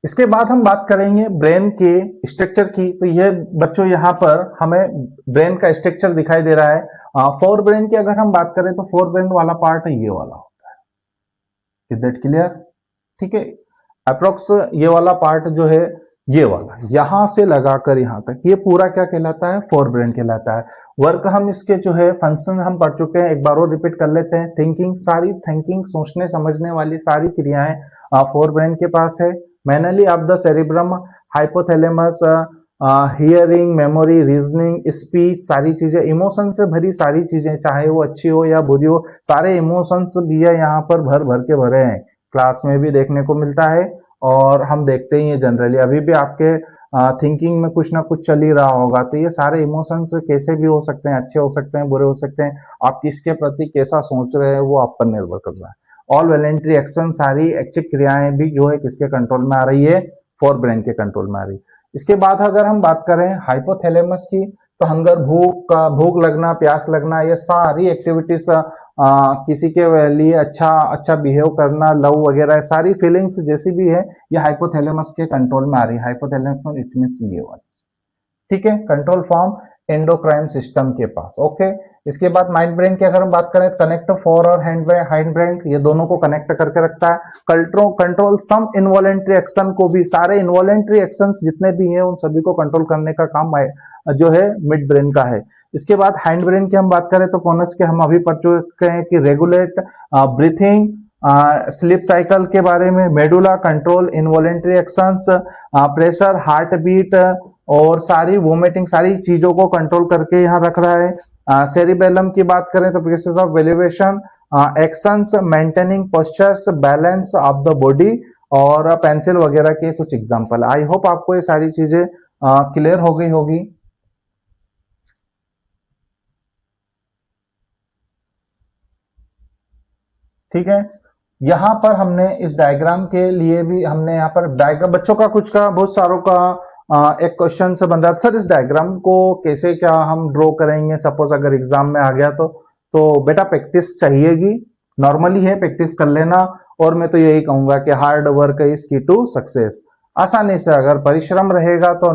इसके बाद हम बात करेंगे ब्रेन के स्ट्रक्चर की। तो ये बच्चों यहाँ पर हमें ब्रेन का स्ट्रक्चर दिखाई दे रहा है। फोर ब्रेन की अगर हम बात करें तो फोर ब्रेन वाला पार्ट ये वाला होता है। Is that clear? ठीक है, अप्रोक्स ये वाला पार्ट जो है ये वाला यहां से लगाकर यहां तक ये पूरा क्या कहलाता है? फोर ब्रेन कहलाता है। वर्क हम इसके जो है फंक्शन हम पढ़ चुके हैं, एक बार और रिपीट कर लेते हैं। थिंकिंग, सारी थिंकिंग सोचने समझने वाली सारी क्रियाएं फोर ब्रेन के पास है। Mainly of the cerebrum, hypothalamus, hearing, memory, reasoning, speech, सारी चीजें, इमोशन से भरी सारी चीजें, चाहे वो अच्छी हो या बुरी हो, सारे इमोशंस भी है यहाँ पर भर भर के भरे हैं। क्लास में भी देखने को मिलता है और हम देखते ही हैं जनरली। अभी भी आपके थिंकिंग में कुछ ना कुछ चल ही रहा होगा। तो ये सारे इमोशंस कैसे भी हो सकते हैं, अच्छे हो सकते हैं, बुरे हो सकते हैं। आप किसके प्रति कैसा सोच रहे हैं वो आप पर निर्भर कर रहा है। ऑल वॉलेंट्री एक्शन, सारी ऐच्छिक क्रियाएं भी जो है किसके कंट्रोल में आ रही है? फोर ब्रेन के कंट्रोल में आ रही है। इसके बाद अगर हम बात करें हाइपोथैलेमस की, तो हंगर, भूख लगना, प्यास लगना, ये सारी एक्टिविटीज, किसी के लिए अच्छा अच्छा बिहेव करना, लव वगैरह, सारी फीलिंग्स जैसी भी है ये हाइपोथैलेमस के कंट्रोल में आ रही है। हाइपोथैलेमस इट मींस ये वाली, ठीक है, कंट्रोल फ्रॉम एंडोक्राइन सिस्टम के पास। ओके, इसके बाद माइंड ब्रेन की अगर हम बात करें, कनेक्ट फॉर और हाइंड ब्रेन, ये दोनों को कनेक्ट करके रखता है। कंट्रोल सम इनवॉलेंट्री एक्शन को भी, सारे इनवॉलेंट्री एक्शंस जितने भी हैं उन सभी को कंट्रोल करने का काम जो है मिड ब्रेन का है। इसके बाद हैंड ब्रेन की हम बात करें तो पोनस के हम अभी पढ़ चुके हैं कि रेगुलेट ब्रीथिंग, स्लीप साइकिल के बारे में, medulla control involuntary actions, pressure, heart beat और सारी वोमिटिंग, सारी चीजों को कंट्रोल करके यहाँ रख रहा है। सेरिबेलम की बात करें तो process of valuation, actions, maintaining postures, balance of the body और पेंसिल वगैरह के कुछ एग्जांपल। आई होप आपको ये सारी चीजें क्लियर हो गई होगी। ठीक है, यहां पर हमने इस डायग्राम के लिए भी हमने यहाँ पर डायग्राम बच्चों का कुछ का बहुत सारों का एक क्वेश्चन से बन रहा था, सर इस डायग्राम को कैसे क्या हम ड्रॉ करेंगे, सपोज अगर एग्जाम में आ गया तो बेटा प्रैक्टिस चाहिएगी, नॉर्मली है, प्रैक्टिस कर लेना। और मैं तो यही कहूंगा कि हार्ड वर्क इज की टू सक्सेस। आसानी से अगर परिश्रम रहेगा तो